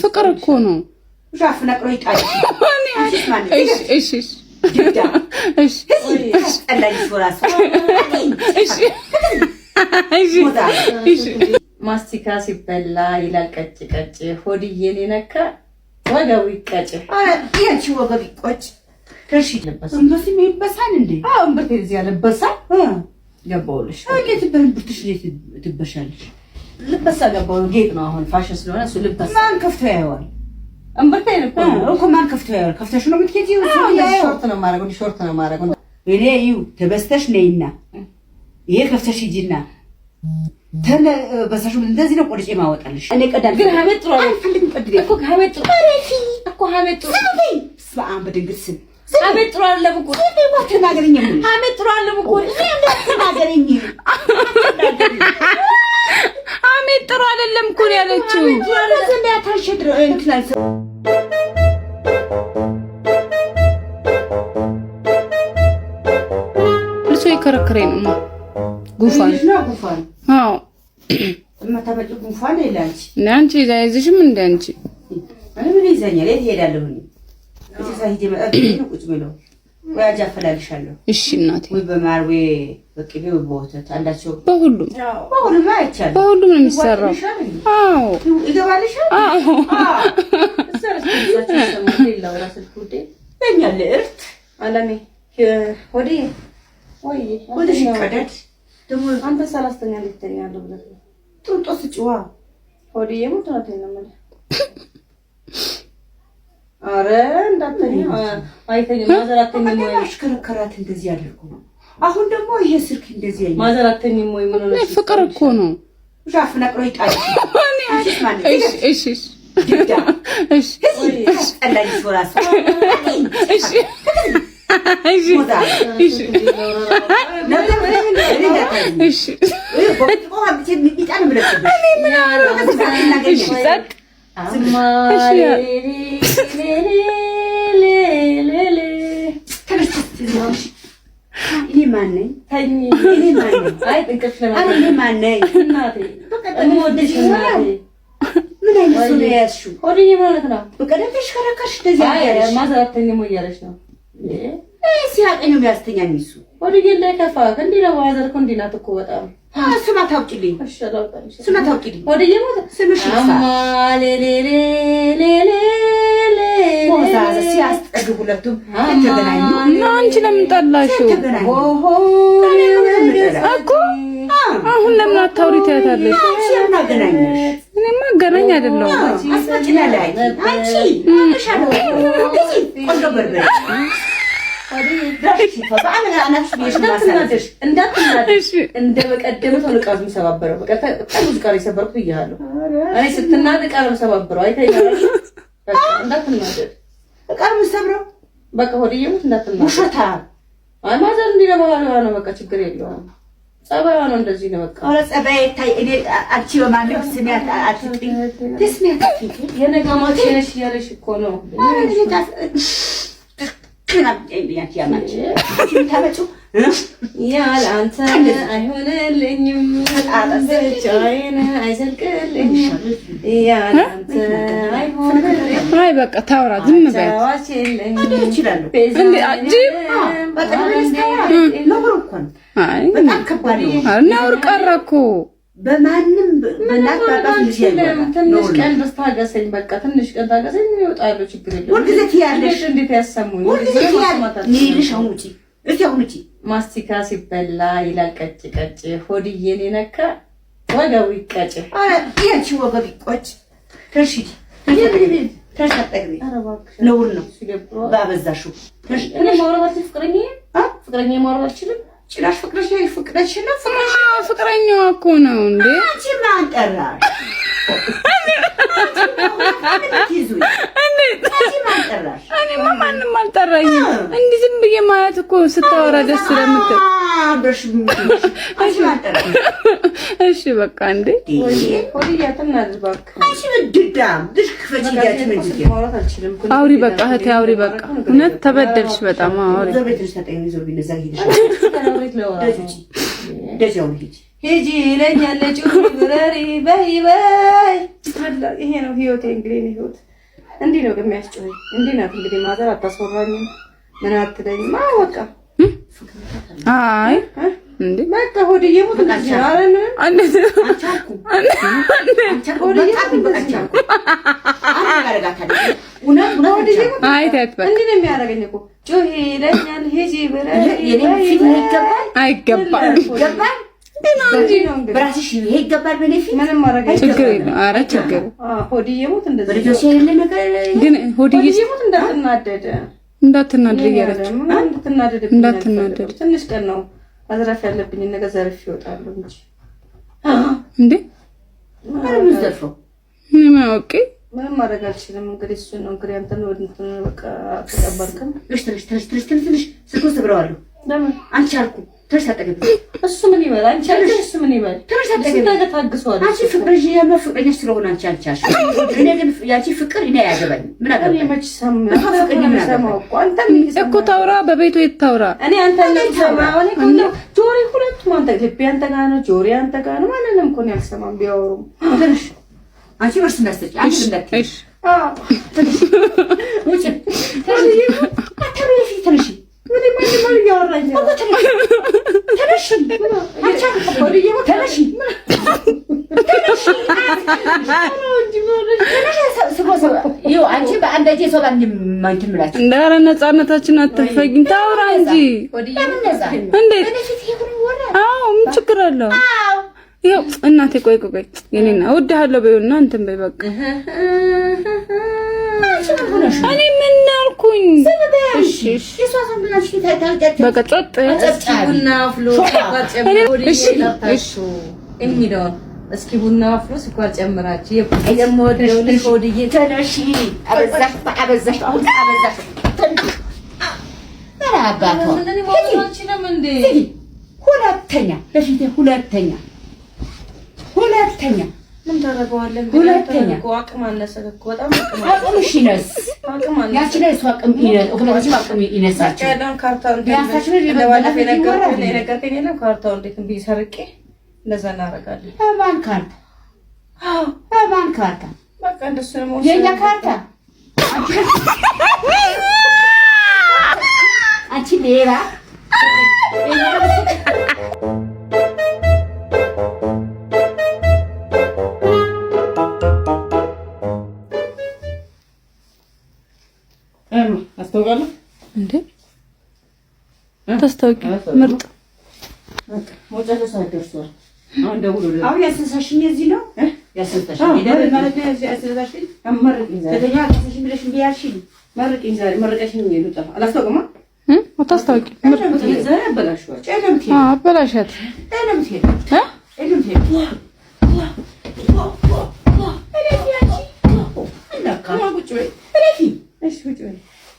ፍቅር እኮ ነው ሻፍ ነቅሮ ይጣል እሺ ማስቲካ ሲበላ ይላል ቀጭ ቀጭ ሆድዬን የነካ ወገቡ ይቀጭ ያቺ ወገብ ይቆጭ ከሺ ለበሰ እንደዚህ ይበሳል እንዴ እምብርት እዚህ ያለበሳ ገባውልሽ እንዴት በእምብርትሽ ትበሻለሽ ልበሳ ገባው ጌጥ ነው አሁን ፋሽን ስለሆነ እሱ ልበሳ ማን ከፍቶ ያየዋል እምብርት እኮ ማን ከፍቶ ያየዋል ከፍተሽ ነው የምትኬጂው ሾርት ነው ማረጋው ሾርት ነው ማረጋው እኔ ይው ተበስተሽ ነይና ይሄ ከፍተሽ ሂጂና ተነ በሳሹ እንደዚህ ነው ቆርጬ ማወጣልሽ እኔ ቀዳል ግን ሀሜት ጥሩ አይፈልግም ቀድሬ እኮ ሀሜት ጥሩ እኮ ሀሜት ጥሩ ስማም በድንግል ስም ሀሜት ጥሩ አይደለም እኮ ተናገረኝ ሀሜት ጥሩ አይደለም እኮ ተናገረኝ ሀሜት ጥሩ አይደለም እኮ ያለችው ለዘንዳ ታሽድር እንትላል ልሶ ይከረከረኝ ነው ጉፋን አዎ እማታበጭ ጉፋን ይላልሽ አንቺ ዘይዝሽም እንደ አንቺ እኔ ምን ይዘኛል የት ሄዳለሁ እኔ እዛ ሂጂ ነው ቁጭ ብለው ወይ አጃፈላልሻለሁ እሺ እናቴ ወይ በማር ወይ በቅቤ ወይ በወተት አንዳቸው በሁሉም አይቻልም በሁሉም ነው የሚሰራው አዎ ይገባልሻል አዎ እዛችሁ ሰማኝ ይላው ራስ ልኩዴ ለኛል እርት አላሜ ሆዴ ወይ ወደሽ ቀደድ ደሞ አንተ ሰላስተኛ ልትተኛለህ ብለህ ጥንጦስ ጭዋ ሆዴ የሞተራት ነው ማለት አረ እንዳተኛ አይተኛ ማዘራተኛ ወይ አሽከረከራት እንደዚህ አድርጎ አሁን ደግሞ ይሄ ስልክ እንደዚህ ያይ ማዘራተኛ ወይ ምን ነው ፍቅር እኮ ነው ሻፍ ነቅሮ ይጣል እሺ እሺ አላጅ ወራስ እሺ እሺ እሺ ሲያቀኝ ነው ያስተኛኝ እሱ ወዲህ ላይ ከፋ እንዴ ነው ማዘር እኮ እንዴ ናት እኮ በጣም ስማ ታውቂልኝ እሺ አላውቅም ስማ ታውቂልኝ ወዲህ ሞት ስምሽ አማሌሌሌሌ ወዛዛ ሲያስጠግ ሁለቱም ተገናኙ እና አንቺ ለምን ጠላሽው ኦሆ እኮ አሁን ለምን አታውሪ ትያታለሽ አንቺ ያናገናኝሽ እኔማ ገናኝ አይደለም አስፈጭና ላይ አንቺ አሻዶ ቆንጆ በርበሬ እንዳትናደሽ እንደ በቀደመው ነው ቃል የሚሰባበረው በቃ ብዙ ቃል የሰበርኩት ይያለሁ አይ ስትናደድ ቃል የሰባበረው አይተኛለሽ በቃ እንዳትናደድ ቃል የሰብረው በቃ ሆድዬም እንዳትናደድ ውሸታ አይ ማዘር እንዲህ ነው በቃ ችግር የለውም ጸባዩ ነው እንደዚህ ነው በቃ ኧረ ጸባይ ታይ እኔ አንቺ በማንደው ስሚያት አትጥኝ ትስሚያት የነገማች ነሽ ያለሽ እኮ ነው ያንቺ ያማች ታመጩ ያለ አንተ አይሆንልኝም ብቻዬን አይዘልቅልኝም ያለ አንተ አይሆንልኝም አይ በቃ ታውራ ዝም በይ ይችላል አይ በጣም ከባድ ነው ነውር ቀረ እኮ በማንም በእናት ባባት ልጅ ትንሽ ቀን ታገሰኝ በቃ ትንሽ ቀን ታገሰኝ ይወጣሉ ችግር የለም ወልጊዜ ትያለሽ እንዴት ያሰሙኝ ወልጊዜ ትያለሽ አሁን ውጪ ማስቲካ ሲበላ ይላል ቀጭ ቀጭ ሆድዬን የነካ ወገቡ ይቀጭ ያቺ ወገብ ይቆጭ ተርሺ ተርሻጠግሪ ነውር ነው ባበዛሽው እኔ ማውራት ፍቅረኛ ማውራት አልችልም ጭራሽ ፍቅረኛዋ እኮ ነው እንዴ አንቺ ማን ጠራሽ እኔማ ማንም አልጠራኝም እንዲህ ዝም ብዬ ማለት እኮ ስታወራ ደስ ስለምትል እሺ በቃ እንዴ አውሪ በቃ እህቴ አውሪ በቃ እውነት ተበደልሽ በጣም አውሪ ሂጂ ይለኛል ጩሪ ብረሪ በይ በይ። ይሄ ነው ህይወቴ። እንግዲህ ነው ህይወት እንዲህ ነው የሚያስጨውኝ። እንዲህ ናት እንግዲህ ማዘር አታስወራኝም ምን አትለኝም። በቃ አይ እንዴ በቃ ሆድዬ ሞት እንደዚህ ነው። ኧረ ምን አንቻልኩ ሆድዬ ሞት እንደዚህ ነው። አይ ታጥበቅ እንዲህ ነው የሚያደርገኝ እኮ ጩሂ ይለኛል ሂጂ ብረሪ አይገባም በራስሽ ይሄ ይገባል። በኔፊ ምንም ማድረግ ችግር የለም። ኧረ ችግር ሆድዬ ሞት እንደዚህ በልጆች ያለ ነገር ግን ሆድዬ ሞት እንዳትናደድ እያለች እንዳትናደድ ትንሽ ቀን ነው አዝራፍ ያለብኝ ነገር ዘርፍ ይወጣሉ እንጂ እንዴ ምንም ዘርፎ ምን አውቄ ምንም ማድረግ አልችልም። እንግዲህ እሱ ነው እንግዲህ አንተ ነው እንትን በቃ ተቀበልከም ትንሽ ስልኩን ሰብረዋለሁ። ለምን አንቺ አልኩ ትንሽ አጠገብ እሱ ምን ይበል አንቺ አልኩ እሱ ምን ይበል ትንሽ አጠገብ ነገር ታግሷል። አንቺ ፍቅርሽ ፍቅረኛ ስለሆነ አንቺ አልቻልሽ። እኔ ግን ያቺ ፍቅር እኔ ያገባኝ ምን አገባኝ መች ሰማው እኮ ታውራ በቤቱ የታውራ እኔ አንተ ለሰማው እኔ ሁሉ ጆሪ ሁለቱም አንተ ልቤ አንተ ጋር ነው ጆሪ አንተ ጋር ነው። ማንንም እኮ ነው ያልሰማም ቢያወሩም ትንሽ አንቺ ወርስ እንዳትሰጪ አንቺ እንዳትይ ትንሽ ውጪ ትንሽ ምን ማን ያወራኝ ነው ትንሽ አንቺ ሆድዬ ሞት ትንሽ አንቺ በአንዳጄ ሰው ባንድ ማንተም ብላችሁ እንዳረ ነፃነታችን አትፈጊም። ታውራ እንጂ እንዴት? አዎ ምን ችግር አለው? ይኸው እናቴ ቆይ የኔና እወድሃለሁ በይውና እንትን በይ በቃ። እኔ ምን አልኩኝ? እሺ በቃ ጸጥ ቡና አፍሎ የሚለውን እስኪ ቡና አፍሎ ስኳር ጨምራችሁ የምወደው ልጅ ሆድዬ ተነሺ። አበዛሽ አሁን አበዛሽ። አባቷ ሁለተኛ በፊቴ ሁለተኛ ምን ታደርገዋለህ? ሁለተኛ አቅም አነሰህ እኮ በጣም አቅምሽ ይነስ ያቺ ላይ እሱ አቅም ይነስ ሁለቱም አቅም ይነሳቸው። ያዳን ካርታውን እንደባለፈው የነገርከኝ የለም ካርታውን እንዴት ብዬ ሰርቄ እንደዛ እናደርጋለን። ማን ካርታ? ማን ካርታ? በቃ እንደሱ ነው የኛ ካርታ። አንቺ ሌባ አስተውቃለሁ እንዴ ታስታውቂ ምርጥ ሞጫለ ሳይደርሷል። አሁን ደውሎልኝ አሁን ያሰሳሽኝ እዚህ ነው ያሰሳሽኝ ይደረግ ማለት ነው። እዚህ ያሰሳሽኝ አመረቅኝ ዛሬ ከተኛ ያሰሳሽኝ ብለሽ ቢያልሽኝ መረቅኝ ዛሬ መረቀሽኝ ነው ይሉጣ አላስተውቅማ አታስታውቂ ምርጥ ዛሬ አበላሽዋ ጨለምት አበላሻት ጨለምት ጨለምት እሺ ቁጭ በይ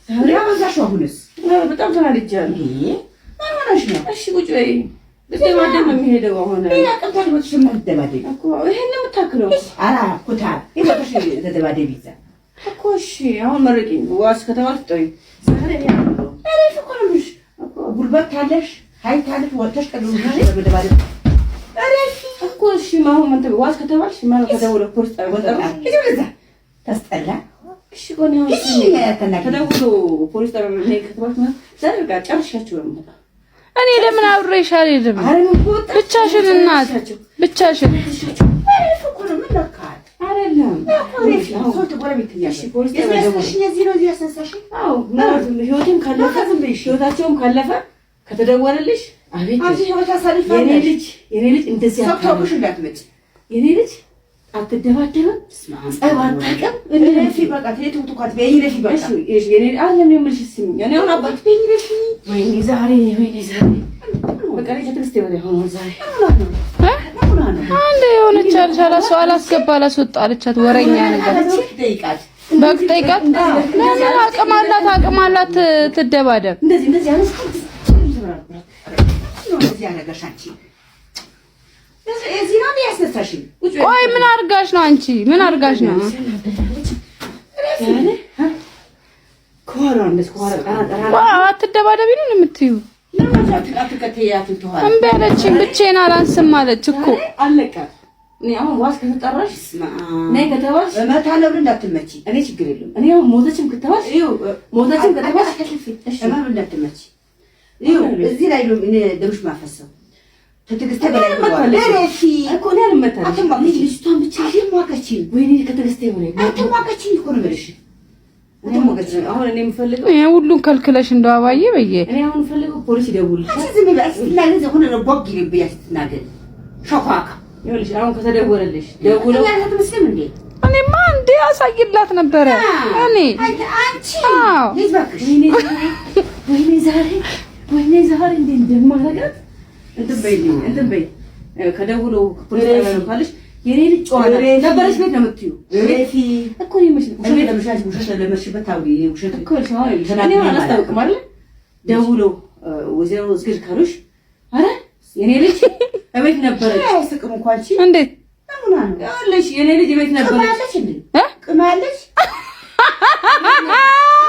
ዛሬ አበዛሽው። አሁንስ በጣም ተናድጃለሁ። ምን ሆነሽ ነው? እሺ ቁጭ በይ ልደባደብ ነው የሚሄደው አሁን ሌላ ቀን ታልወጥሽ የምትደባደቢ እኮ ይሄን ነው የምታክለው። ኧረ ኩታ ይወጥሽ ተደባደቢ ይዛ እኮ እሺ አሁን መረቂኝ ዋስ ከተባልክ ጠይ ዛሬ ያለው አረ ፍቅርሽ እኮ ጉልበት ካለሽ ኃይል ካለሽ ወጥተሽ ቀድሞ ተደባደቢ። አረ እኮ እሺ ማሁን አንተ ዋስ ከተባልሽ ማለት ከተወለ ፖሊስ ጣቢያ ወጣ ይዘዛ ታስጠላ። እሺ ቆን ያው ተደውሎ ፖሊስ ጣቢያ ነው ከተባልክ ዛሬ ጋር ጨርሻችሁ ነው። እኔ ለምን አብሬሽ አልሄድም? ብቻሽን እናት ብቻሽን ፍቅር ምን ለካል አይደለም ህይወቴም ካለፈ ህይወታቸውም ካለፈ ከተደወለልሽ የኔ ልጅ እንደዚህ የኔ ልጅ አትደባደብም፣ ጸብ አታውቅም። አንድ የሆነች አልሻላሱ አላስገባ አላስወጣ አለቻት። ወረኛ ነገር በቃ ጠይቃት። ለምን አቅም አላት ትደባደብ። ቆይ ምን አርጋሽ ነው አንቺ? ምን አርጋሽ ነው? አትደባደቢ ነው የምትዩ? እምቢ አለችኝ። ብቻዬን አላንስም አለች እኮ አለቀ። እኔ አሁን ዋስ ከተጠራሽ ነይ ከተባልሽ እመታለሁ ብለሽ እንዳትመጪ። እኔ ችግር የለውም። እኔ አሁን ሞተችም ከተባልሽ ሞተችም ከተባልሽ እሺ እመታለሁ እንዳትመጪ። እዚህ ላይ ነው እኔ ደምሽ ማፈሰው ከትዕግስቴ በላይ ለረፊ እኮ ነው ያልመታለሽ። አትማከቺ ልጅቷን ብቻ ይሟከቺ። ወይኔ ከትዕግስቴ በላይ አትሟከቺ እኮ ነው የምልሽ። አሁን እኔ የምፈልገው ይሄ ሁሉን ከልክለሽ እንደው አባዬ በየ እኔ አሁን የምፈልገው ፖሊስ ይደውልልሽ። ዝም ብለሽ ትናገሪ ዘሆነ ረቦግ ይልብያሽ ትናገሪ ሾካካ ይኸውልሽ። አሁን ከተደወለልሽ ደውለው ያለት መስለም እንዴ እኔማ እንዴ አሳይላት ነበረ እኔ አንቺ ልጅ ባክሽ ወይኔ ዛሬ እንዴ እንደማረጋት እንትን በይ ከደውለው ፖሊስ ካለሽ የኔ ልጅ ጮኸ ነበረሽ ቤት ነው የምትዩ ሬፊ እኮ ይመስል ውሸት ለመሽበት አውሪ ውሸት እኮ ነው እኔ አላስታውቅም አይደል ደውለው ወዘው እስኪ ካሉሽ አረ የኔ ልጅ እቤት ነበረች አይስቅም እንኳን እቺ እንዴት አሁን ነው ያለሽ የኔ ልጅ እቤት ነበረች እንዴ ቅማለሽ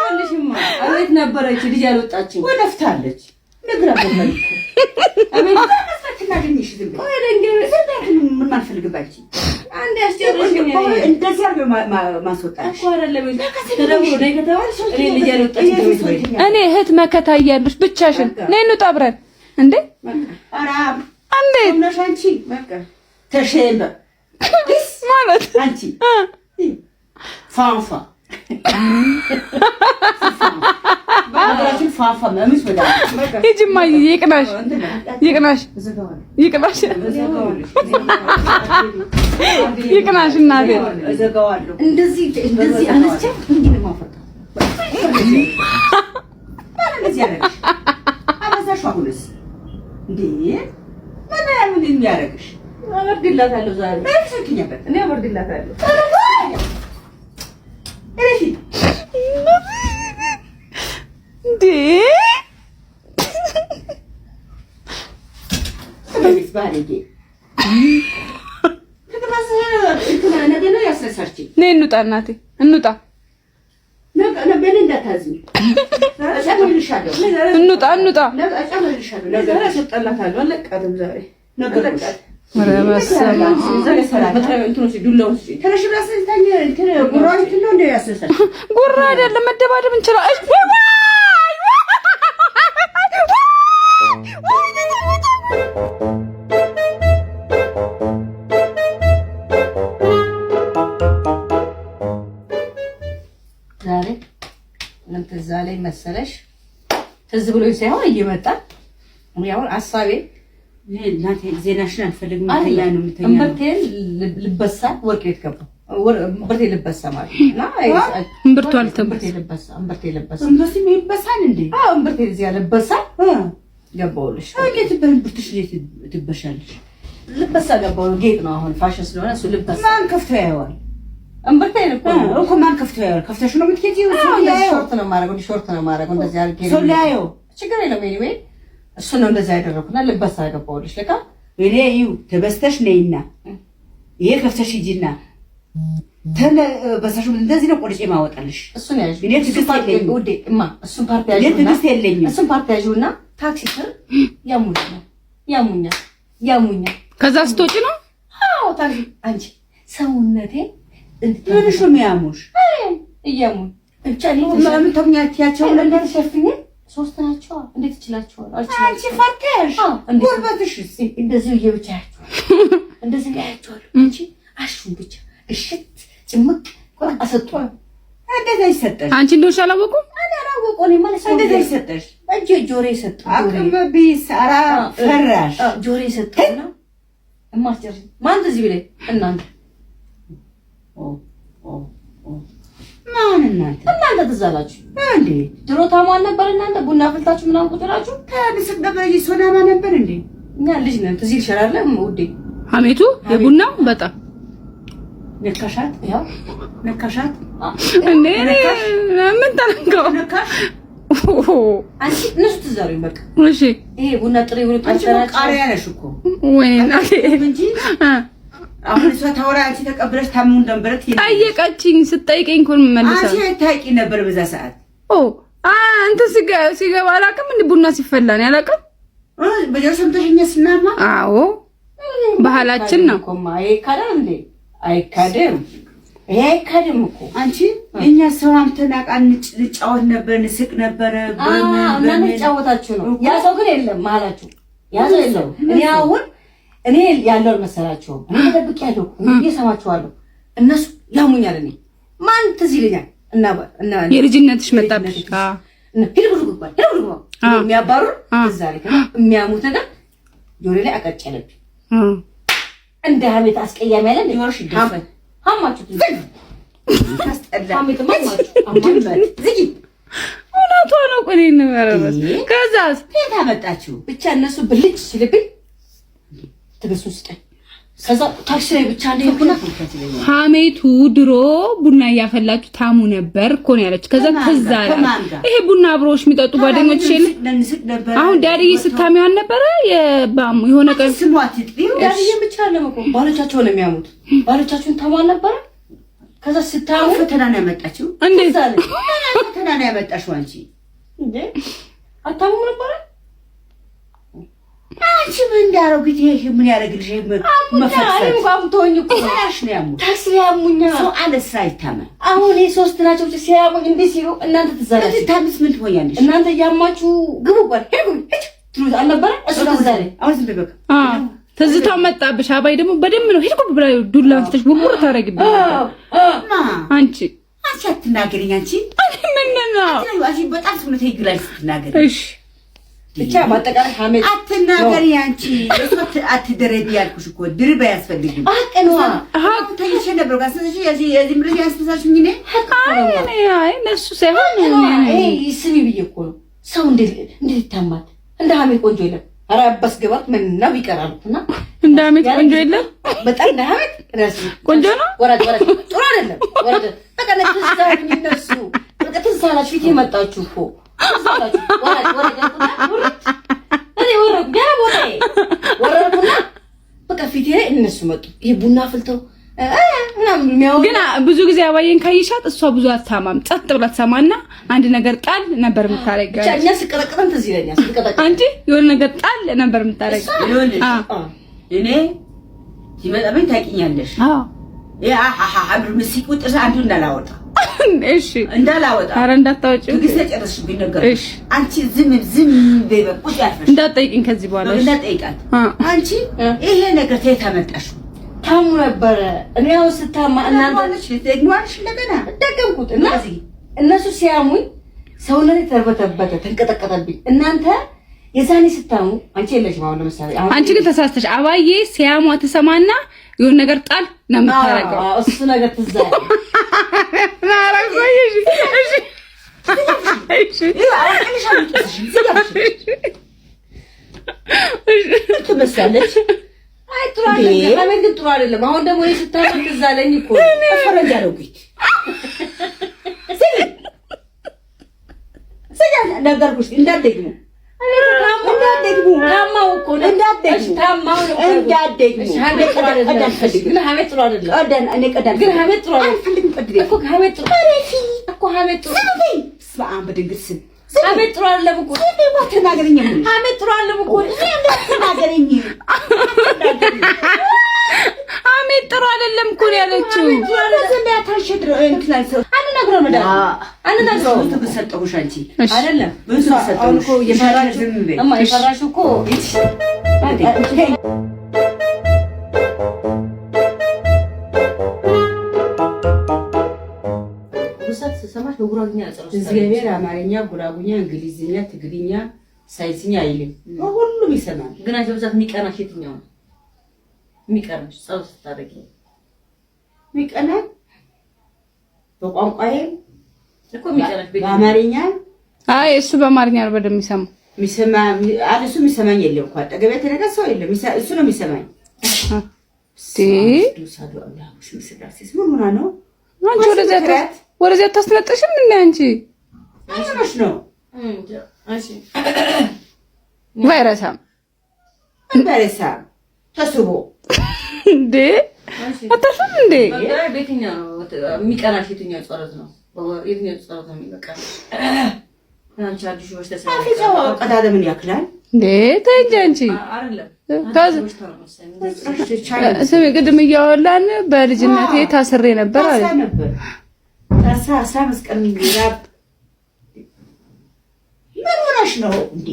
አለሽማ እቤት ነበረች ልጅ ያልወጣችው ወደፍታለች ነግራ በመልኩ አሜን ታገኝሽ ዝም ብሎ ምን ማልፈልግባች አንዴ አስጨርሽኝ እንደዚህ አርገ ማስወጣሽ እኮ አይደለም ተደውሎ ነይ ከተባልሽ እኔ ልጅ ያልወጣች እኔ እህት መከታ እያሉሽ ብቻሽን ነይ እንውጣ አብረን እንዴ ኧረ እንዴ ነሽ አንቺ በቃ ተሸበ ማለት አንቺ ፋንፋ ባግራችን ፋንፋ ማምሽ ወዳ ይጅማ ይቅናሽ ይቅናሽ እናቴ እዘጋዋለሁ እንደዚህ አነስቼ እንዴ ነው ማፈጣ እንደዚህ ያለሽ አበዛሽ አሁንስ እንዴ ምን የሚያረግሽ አወርድላታለሁ ዛሬ አይሰክኛበት እኔ አወርድላታለሁ እሺ እንዴ ስለዚህ ባለጌ ነገ ነው ያስረሳችኝ። ነይ እንውጣ እናቴ እንውጣ ነገ እንዳታዝኝ እጨምርልሻለሁ። እንውጣ እጨምርልሻለሁ። ነገ አስወጣላታለሁ። አለቃትም ዛሬ ነገ አለቃት ኧረ በስመ አብ ዛሬ ሰላም እንትኖች ዱላው ተነሽ ብላ ስለታኝ እንትን ጉራሽ ነው እንደ ያስረሳች ጉራ አይደለም መደባደብ እንችላለን። ዛሬ ምን ትዝ አለኝ መሰለሽ? ትዝ ብሎኝ ሳይሆን እየመጣ ያው ሐሳቤ እናቴ ዜናሽን አልፈልግም ተያ ነው የምተኛ እምብርቴን ልበሳ ወርቅ ቤት ገባ እምብርቴ ልበሳ ማለት እና እምብርቷ አልተምብርቴ ልበሳ እምብርቴ ይበሳል እንዴ? አዎ እምብርቴ እዚያ ልበሳ ገባውልሽ። እንዴት በእምብርትሽ ትበሻለሽ? ልበሳ ገባው ጌጥ ነው አሁን ፋሽን ስለሆነ እሱ ልበሳ ማን ከፍቶ ያየዋል? እምብርቴ እኮ ማን ከፍቶ ያየዋል? ከፍተሽ ነው የምትኬጂው? ሾርት ነው ማረገው እንደዚህ አድርጌ ነው ሶላዮ ችግር የለም ኤኒዌይ እሱ ነው እንደዛ ያደረኩና ልበሳ ገባውልሽ ለካ እኔ ይው ተበስተሽ ነይና ይሄ ከፍተሽ ሂጂና በሳሹ እንደዚህ ነው ቆርጬ ማወጣልሽ እሱ ነው ያዥ እኔ ትግስት የለኝም ወዴ እማ እሱን ፓርቲ ያዥ እኔ ትግስት የለኝም እሱን ፓርቲ ያዥውና ታክሲ ስር ያሙኛ ከዛ ስትወጪ ነው አዎ ታክሲ አንቺ ሰውነቴ እንትንሽ ነው የሚያሙሽ እያሙኝ ብቻ ነው ምን ተምኛቲያቸው ለእንደተሸፍኝ ሶስት ናቸው እንዴት ይችላልቻው አንቺ ፈተሽ ጉርበትሽ እንደዚህ እየብቻችሁ እንደዚህ ያያችኋል እንጂ አሹን ብቻ እሽት ጭምቅ አሰጡ እንዴት አይሰጠሽ አንቺ እንደውሽ አላወቁም እኔ አላወቁ እኔ ማለት እንዴት አይሰጠሽ እጄ ጆሬ ሰጡ አቅምቢ ሰራ ፈራሽ ጆሬ ሰጡና እማስጨር ማን እንደዚህ ቢለኝ እናንተ ማን እናንተ ትዛላችሁ እንዴ? ድሮ ታማን ነበር እናንተ ቡና ፍልታችሁ ምናምን ቁጥራችሁ ከብስክ ደበይ ሶዳማ ነበር እንዴ? እኛ ልጅ ነን ትዝ ይልሻል ውዴ ሀሜቱ የቡናው በጣም ነካሻት ያው ነካሻት እንዴ ምን ተነካው ነካሽ አንቺ ንሱ ትዛሪው በቃ እሺ ይሄ ቡና ጥሪ ብሎ ታስተራጭ ቃሪያ ነሽ እኮ ወይኔ እንጂ አሁን እሷ ታወራ አንቺ ተቀበለሽ ታሙን ደንበረት ጠየቀችኝ። ስትጠይቀኝ እኮ መልሳ አንቺ ታውቂ ነበር በዛ ሰዓት እንትን ሲገባ አላውቅም። እንደ ቡና ሲፈላ ነው ያላውቅም። በጀር ሰምተሽኝ ስናማ አዎ ባህላችን ነው። አይካደም እንዴ? አይካደም። ይሄ አይካደም እኮ አንቺ እኛ ሰው አምተናቃን እንጫወት ነበር፣ እንስቅ ነበር። በምን ጫወታችሁ ነው? ያ ሰው ግን የለም ማላችሁ። ያ ሰው የለም። እኔ ያለው መሰላችሁ። እኔ ተደብቅ ያለው እንዴ ሰማችኋለሁ። እነሱ ያሙኛል። እኔ ማን ትዝ ይለኛል እና የልጅነትሽ መጣብሽ። የሚያባሩ እዛ ላይ የሚያሙት ነገር ጆሮዬ ላይ አቀጨለብኝ። እንደ ሀሜት አስቀያሚ ያለ ጆሮሽ ይደፈን ሀማችሁ ታስጠላ ሀሜት ዝጊ እውነቷ ነው። ቆይ እንመረረስ ከዛስ የት አመጣችሁ? ብቻ እነሱ ብልጭ ሲልብኝ ትግስቱ ስጠኝ። ከዛ ታክሲ ላይ ብቻ እንደሆነ ሀሜቱ ድሮ ቡና እያፈላችሁ ታሙ ነበር እኮ ነው ያለች። ከዛ ትዝ አለ ይሄ ቡና አብሮሽ የሚጠጡ ጓደኞች የለ አሁን ዳዲዬ ስታሚዋን ነበረ የሆነ ቀን ስሟት ዳዲዬ ብቻ ለምቆ ባሎቻቸው ነው የሚያሙት። ባሎቻችሁን ታሟን ነበረ። ከዛ ስታሙ ፈተና ነው ያመጣችው። እንዴት አለ ፈተና ነው ያመጣሽው አንቺ እንዴ? አታሙም ነበረ አንቺ ምን እንዳረጉት ይሄ ምን ያረግልሽ? መፈጠር ቋምቶኝ እኮ ታሽ ነው ያሙ ታክሲ ያሙኛ ሰው አለ ስራ ይታመን። አሁን ይሄ ሶስት ናቸው ሲያሙኝ እንዴ ሲሉ እናንተ ትዛላችሁ። ታምስ ምን ትሆኛለሽ እናንተ? ያማችሁ ግቡ ጓል ሄዱ ትሩት አልነበረ እሱ ትዛለ። አሁን ዝም በቃ ትዝታው መጣብሽ። አባይ ደግሞ በደም ነው ሄድኩ ብላ ዱላ አንስተሽ ቡቡር ታረግብኝ አንቺ አትናገሪኝ። አንቺ ምን ነው አንቺ በጣም ስምነት ይግላል ስትናገሪ። እሺ ብቻ ማጠቃለያ ሀሜት አትናገሪ። አንቺ እሷ አትደረቢ ያልኩሽ እኮ ድርባ ያስፈልግም። አቀንዋ ተይሽ ነበር ጋር ስለዚህ የዚህ ምርጥ ያስፈሳሽኝ ነኝ። አይ ነሱ ሳይሆን ስሚ ብዬ እኮ ነው። ሰው እንዴት ይታማል? እንደ ሀሜት ቆንጆ የለም። ኧረ አባስ ገባት ምን ነው ይቀራሉና እንደ ሀሜት ቆንጆ የለም። በጣም እንደ ሀሜት ራስ ቆንጆ ነው። ወራድ ጥሩ አይደለም። ወራድ በቃ ለትዛት እነሱ በቃ ትዛላችሁ ፊት የመጣችሁ እኮ በቃ ፊቴ ላይ እነሱ መጡ። ይሄ ቡና ፍልተው ግን ብዙ ጊዜ አባዬን ካይሻት እሷ ብዙ አታማም። ጸጥ ብላ ትሰማና አንድ ነገር ጣል ነበር የምታረጋው። ብቻ እኛ ስቀረቅረን ትዝ ይለኛል። አንቺ የሆነ ነገር ጣል ነበር የምታረጋው። እኔ ሲመጣብኝ ታውቂኛለሽ። ያ አብር ምስቁ ጥርስ አንዱ እንዳላወጣ እሺ እንዳላወጣ ኧረ እንዳታወጪ ትግስት ጨርሽብኝ ነገር። እሺ አንቺ ዝም በቁጭ ያልፈሽ እንዳትጠይቂኝ ከዚህ በኋላ እንዳትጠይቃት። አንቺ ይሄ ነገር ተይ ታመጣሽ ታሙ ነበረ። እኔ ያው ስታማ እናንተ ደግሞሽ እንደገና ደገምኩት እና እነሱ ሲያሙኝ ሰውነቴ ተርበተበተ ተንቀጠቀጠብኝ። እናንተ የዛኔ ስታሙ አንቺ የለሽም። አሁን ለምሳሌ አንቺ ግን ተሳስተሽ አባዬ ሲያሟ ተሰማና የሆነ ነገር ጣል ነው የምታረገው። እሱ ነገር ትዝ አለ ጥሩ አይደለም። አሁን ደግሞ ስታመት ትዝ አለኝ እኮ ፈረንጅ አደረጉኝ። ነገርኩሽ እንዳትደግሙ ታማው እኮ እንዳትደግሙ ታማው ነው እንዳትደግሙ። ሀሜት ጥሩ አይደለም። ግን ሀሜት ጥሩ አይደለም። እኔ ቀዳል ግን ሀሜት ጥሩ አይደለም እኮ ሀሜት ጥሩ እኮ ሀሜት ጥሩ ስማም በድንግል ስም ሀሜት ጥሩ አይደለም እኮ ተናገረኝ። ሀሜት ጥሩ አይደለም እኮ ተናገረኝ። ሀሜት ጥሩ አይደለም እኮ ነው ያለችው። ዘንዳ ታሽድሮ እንትን ሰው አንነግረው ነው ዳታ አንነግረው ተሰጠውሽ አንቺ አይደለም ብዙ ተሰጠውሽ እኮ የፈራሽ እማ የፈራሽ እኮ ውሰት ሰማሽ በጉራግኛ አጽሮስ እግዚአብሔር አማርኛ፣ ጉራጉኛ፣ እንግሊዝኛ፣ ትግርኛ፣ ሳይንስኛ አይልም። ሁሉም ይሰማል። ግን አንቺ በዛት የሚቀናሽ የትኛው ነው? የሚቀናሽ ጸሎት ስታደርጊ የሚቀናሽ በቋንቋዬ እኮ የሚቀናሽ በአማርኛ። አይ እሱ በአማርኛ ነው በደምብ የሚሰማ እሱ የሚሰማኝ የለም እኮ አጠገቤ የተነገ ሰው የለም። እሱ ነው የሚሰማኝ። ምን ሆና ነው አንቺ ወደዚያ ታስነጥሽም? ምን አንቺ አይሆንሽ ነው ቫይረሳም ተስቦ እንዴ አታሽም እንዴ? በየትኛው ነው የሚቀናሽ? የትኛው ጸሎት ነው? የትኛው ጸሎት ነው የሚቀናሽ? አንቺ አዲስ ወሽ ተሰራ አፍጫው ቀዳዳ ምን ያክላል እንዴ? ተይ እንጂ አንቺ አይደለም። ስሚ ቅድም እያወላን በልጅነቴ ታስሬ ነበር አለ ታሳ መስቀል ሚራብ ምን ሆነሽ ነው እንዴ?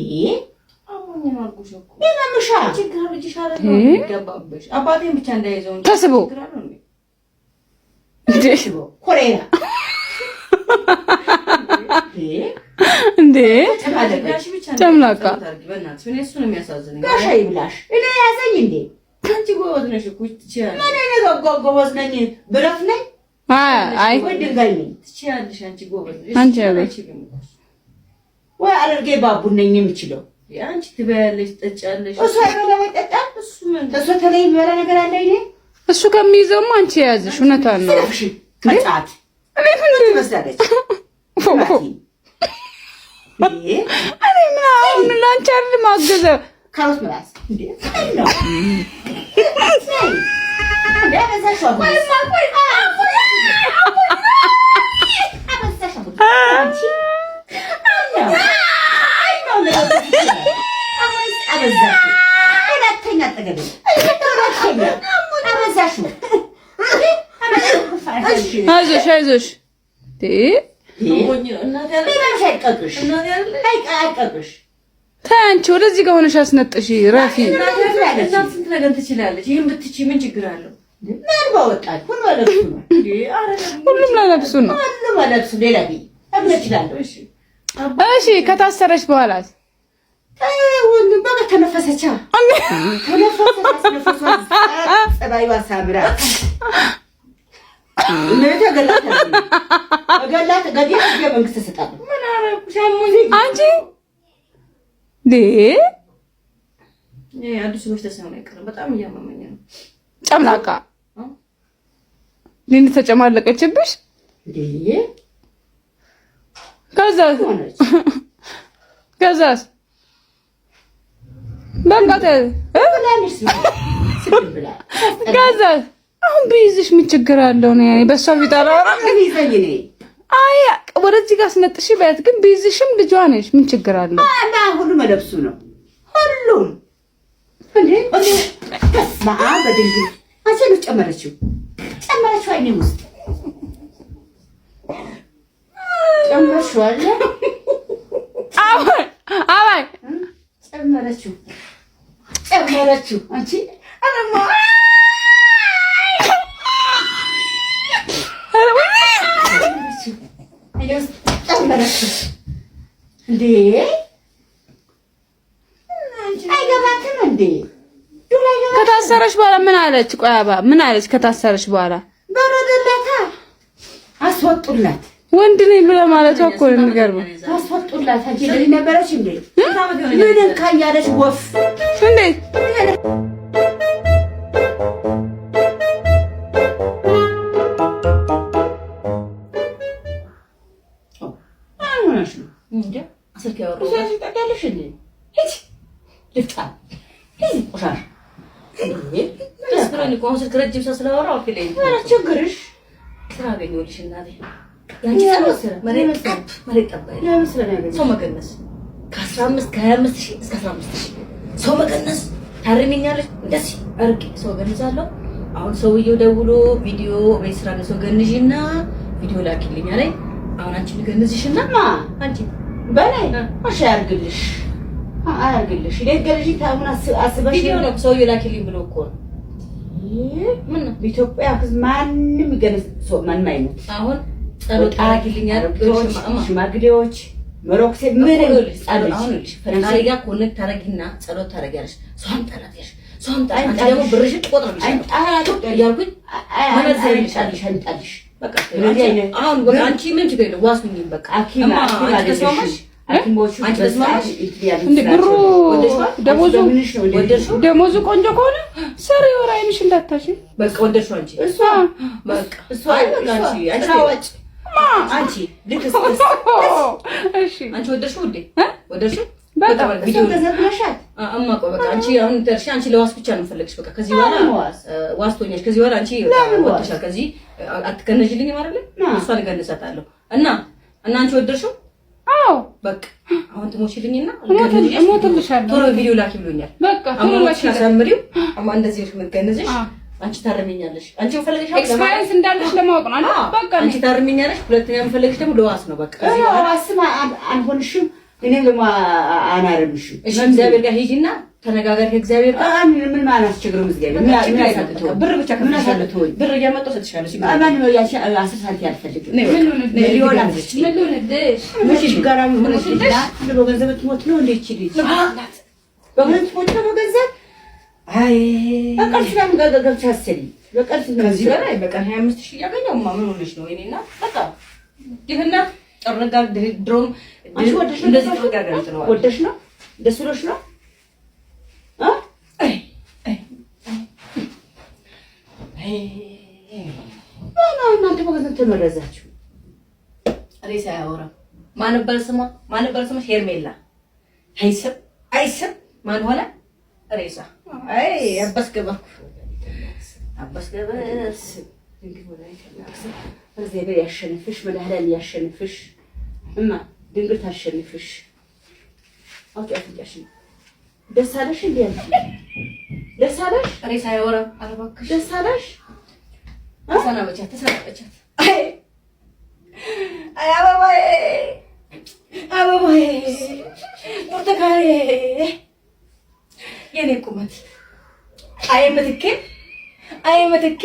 አሞኝ ማርኩሽ እኮ ለምሻ ችግር ልጅሽ አይደል ነው ይገባብሽ። አባቴን ብቻ እንዳይዘው ተስቦ እንዴ ኮሬራ እንዴ ጨምላቃ በእናትሽ እኔ እሱን የሚያሳዝነኝ ጋሻ ይብላሽ። እኔ ያዘኝ እንዴ አንቺ ጎበዝ ነሽ እኮ ትችያለሽ። ምን እኔ ጎበዝ ነኝ ብረት ነኝ? አይ ወይ ድንጋይ ነኝ? ትችያለሽ አንቺ ጎበዝ ነሽ። አንቺ ያለሽ ወይ አለርጌ ባቡን ነኝ የምችለው። አንቺ ትበያለሽ ትጠጫለሽ። እሱ አይበላ አይጠጣም። እሱ ምን እሱ ተለይ የሚበላ ነገር አለ አይደል? እሱ ከሚይዘውማ አንቺ ያዝሽ። እውነቷን ነው። እሺ ቀጣት እኔ ምን ትመስላለች? እኔ ምን አሁን ላንቺ አይደል ማገዘ ካሮት ምላስ እንዴ ነው እንዴ በዛሽ አይዞሽ ተይ አንቺ ወደዚህ ጋር ሆነሽ አስነጥሽ ረፊ ስንት ነገር ትችላለች። ይሄን ብትቺ ምን ችግር አለው? ምን ባወጣች ሁሉም ለነፍሱ ነው። ሁሉም ለነፍሱ ሌላ እችላለሁ። እሺ ከታሰረች በኋላ ሁሉም በቃ ተነፈሰቻ ጸባይዋ ሳምራ ገላት ገዴት መንግስት ተሰጣለሁ። ምን አረኩሽ? አንቺ ዴ አዲስ ሰዎች ተሰማኝ አይቀርም። በጣም እያመመኝ ነው። ጨምላቃ ሊን ተጨማለቀችብሽ እንዴ? ከዛስ በቃ ከዛስ አሁን ቢይዝሽ ምን ችግር አለው ነው? ያኔ በሷ ቢጣራ አይ ወደዚህ ጋር ስነጥሽ በት ግን ቢይዝሽም ልጇ ነሽ። ምን ችግር አለው? እና ሁሉም መለብሱ ነው ሁሉም እንዴ ተስማ በድንግል አንቺ ጨመረችው አይኔ ውስጥ ጨመርሽው አለ አባይ ጨመረችው አንቺ አለማ ጨመረችው እንዴ አይገባትም እንዴ? ከታሰረች በኋላ ምን አለች? ቆይ አባ ምን አለች? ከታሰረች በኋላ በረደላታ አስወጡላት። ወንድ ነኝ ብለ ማለት እኮ ነው የሚገርመው። አስወጡላት። አንቺ ልጅ ነበረች እንዴ? ምን ካያለች ወፍ እንዴ? እንዴ አስልክ ያወራው ታውቂያለሽ እንዴ? ልፍታ ቆሻሻ ስራን እኮ ስልክ ረጅም ሰዓት ስለወራው ከለኝ ችግርሽ ስራ አገኘሁልሽ እናቴ። ያንቺ ሰው መሬት ጠባይ ሰው መቀነስ ከ15 ከ25 ሺህ እስከ 15 ሺህ ሰው መቀነስ ታርሚኛለሽ። እንደዚህ አርቂ ሰው ገንዛለሁ። አሁን ሰውየው ደውሎ ቪዲዮ ቤት ስራ ነው ሰው ገንዥና ቪዲዮ ላኪልኝ አለኝ። አሁን አንቺ ልገንዝሽና አንቺ በላይ ማሻ ያርግልሽ አያርግልሽ ለገርጂ ታሙን አስበሽ ቪዲዮ ነው ሰውየው ላኪልኝ ብሎ እኮ ምን በኢትዮጵያ ህዝብ ማንንም ይገነዝ ሰው ማንም አይሞት። አሁን ጸሎት አርጊልኝ አርግልሽ ሽማግሌዎች መሮክሴ ምን አሁን ልሽ ፈጣሪ ጋር ኮኔክት ታረጊና ጸሎት ታረጊያለሽ። ሰውም ጠላትሽ ሰውም አንቺ ደግሞ ብርሽን ቆጥረሽ ያልኩኝ መነዘር ይሻልሽ በቃ አሁን በቃ አንቺ ምን ችግር የለም ዋስኝ በቃ አኪማ ተስማማሽ አኪሞቹ አንቺ ተስማማሽ እንዴ ብሩ ደሞዙ ቆንጆ ከሆነ ሰሪ ወራ አይንሽ እንዳታሽ በቃ ወደድሽው አንቺ እሷ በቃ እሷ አንቺ አንቺ ልክስ እሺ አንቺ ወደድሽው እንዴ ወደድሽው በቃ ቪዲዮ ተዘብለሻት አማቆ በቃ አንቺ አሁን ተርሺ አንቺ ለዋስ ብቻ ነው ፈልግሽ በቃ ከዚህ በኋላ ዋስቶኛሽ ከዚህ በኋላ አንቺ ወደሻል ከዚህ አትከነጅልኝ ማለት ነው እሷን ገነሳታለሁ እና አንቺ ወደድሽው አዎ በቃ አሁን ትሞችልኝና እሞትልሻለሁ። ቶሎ ቪዲዮ ላኪ ብሎኛል። በቃ ቶሎ ላኪ አሳምሪው አማ እንደዚህ ልክ መገነዝሽ አንቺ ታርሚኛለሽ። አንቺ ፈልገሽ ኤክስፒሪየንስ እንዳለሽ ለማወቅ ነው። በቃ አንቺ ታርሚኛለሽ። ሁለተኛ ፈልገሽ ደግሞ ለዋስ ነው። በቃ እዚህ ዋስማ አንሆንሽም። እኔ አናርምሽም። እሺ እግዚአብሔር ጋር ሂጂና ተነጋገር ከእግዚአብሔር ጋር። ምን ማለት አስቸግረው እግዚአብሔር ምን ያሳጥተው ብር ብቻ ከፍለሻለሁ። ብር እያመጣሁ ሰጥሻለሁ። ማን ነው ያቺ 10 ሳንቲም ያልፈልግ ሊሆን አለች ምን ጋራ ምን ይችላል? በገንዘብ ትሞት ነው እንዴ? ይችል በገንዘብ ትሞት ነው ገንዘብ። አይ በቀን ስራም ገገገብ ታሰሪ በቀን ከዚህ በላይ በቀን 25000 እያገኘው ምን ሆነሽ ነው? እኔና በቃ ይሄና ጠረጋ ድሮም አንቺ ወደሽ እንደዚህ ተጋጋም ነው ወደሽ ነው ደስሎሽ ነው እናንተ በገንዘብ ተመረዛችሁ። ሬሳ ያወራ ማን ነበር ስሟ? ሄርሜላ አይስም ማን ሆነ? ሬሳ አይ አባስገባኩ ድንግል ወላይታስ እግዚአብሔር ያሸንፍሽ፣ መድኃኒዓለም ያሸንፍሽ፣ እማ ድንግል ታሸንፍሽ። አውጣሽ ደስ አለሽ እንዴ? ደስ አለሽ? ሬሳ ያወራ አረባክሽ ደስ አለሽ? ተሰናበቻት አይ አበባዬ ብርቱካኔ የኔ ቁመት አይ ምትኬ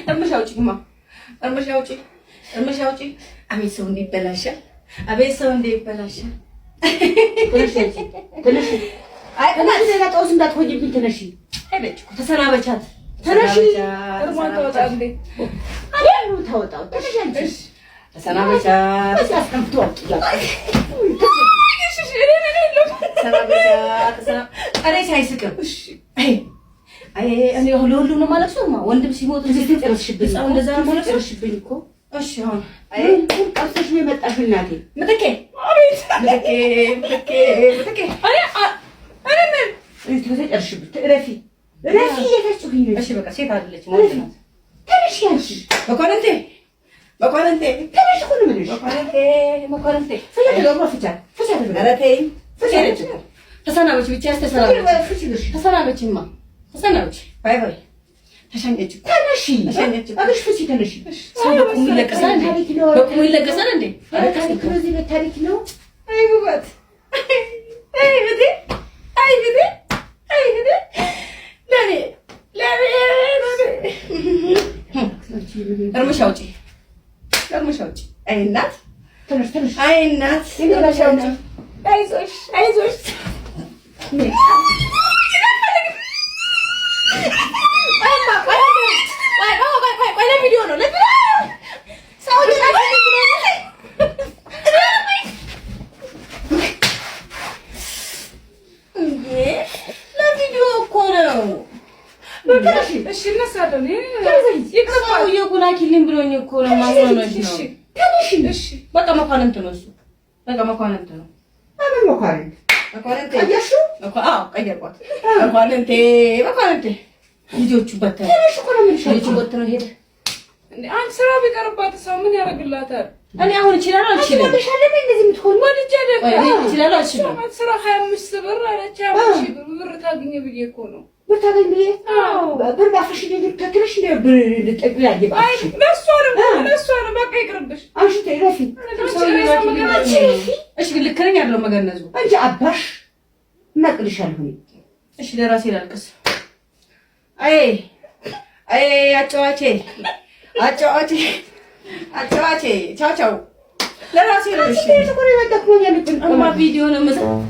እርምሽ አውጪ አቤት ሰው እንዲበላሻል። ተነሽ አይ እናንተ ለጣውስ እንዳትሆጂብኝ ተነሽ። አይበጭ ተሰናበቻት ተነሽ እርማን ተወጣ እንዴ አይ ነው ታወጣው ተነሽ አንቺ ተሰናበቻት አስቀምጡ አጥያ ሬሳ አይስቅም። አይ እኔ ሁሉ ነው ማለት ነው። ወንድም ሲሞት እዚህ ተጨረስሽብኝ። እንደዛ ነው ማለት ነው እኮ። እሺ አሁን አይ ቀርተሽ ነው የመጣሽ እናቴ። ምትኬ አቤት ምትኬ አይ ምን ተጨረስሽብኝ። ረፊ እየተጭሁኝ ነው። እሺ በቃ ሴት አይደለች ማለት ነው። ተነሽ ያንቺ መኳንንቴ ተነሽ እኮ ነው የምልሽ። መኳንንቴ ፈያት ደግሞ ፍቻት ኧረ ተይ ተሰናበች ብቻ ተሰናበችማ ተሰናበች ባይ ተሸኘች ተነሽ አብሽ ፍቺ ተነሽ ሰው በቁሙ ይለቀሳል እንዴ ከዚህ በታሪክ ነው አይ ውበት አይ ብቴ ለኔ እርምሽ አውጪ አይ እናት ተነሽ አይ እናት አይዞሽ ቪዲዮ ነው ለቪዲዮ እኮ ነው። እሺ እነሳለሁ። ሰውዬው እኮ ላኪልኝ ብሎኝ እኮ ነው። ማስረነሽ ነው። እሺ በቃ መኳንንት ነው እሱ። በቃ መኳንንት ነው። አምን መኳንንት ቀየርሹ? አዎ ቀየርኳት። መኳንንቴ ልጆቹ በተነ ልጆቹ በተነ ሄደ። አንቺ ስራ ቢቀርባት ሰው ምን ያደርግላታል? እኔ አሁን እችላለሁ አልችልም? ወደሻለኝ እንደዚህ የምትሆን ወድጄ አይደለም። እችላለሁ አልችልም? ስራ 25 ብር አለች። 50 ብር ታገኘ ብዬ እኮ ነው። ብር ታገኝ ብዬ? አዎ ብር ባፍሽ ልትከክልሽ ነው። ብር ልትጠቅል ያየባሽ አይ ለሷ ነው በቃ ይቅርብሽ። አንቺ ተይረፊ እሺ ልከረኝ አይደለም መገነዙ አንቺ አባሽ እናቅልሻለሁ። እሺ ለራሴ ላልቅስ። አይ አጫዋቼ ቻው ለራሴ ነው። እሺ ተቆሪ ወጣኩኝ ያለብን ቪዲዮ ነው መሰለኝ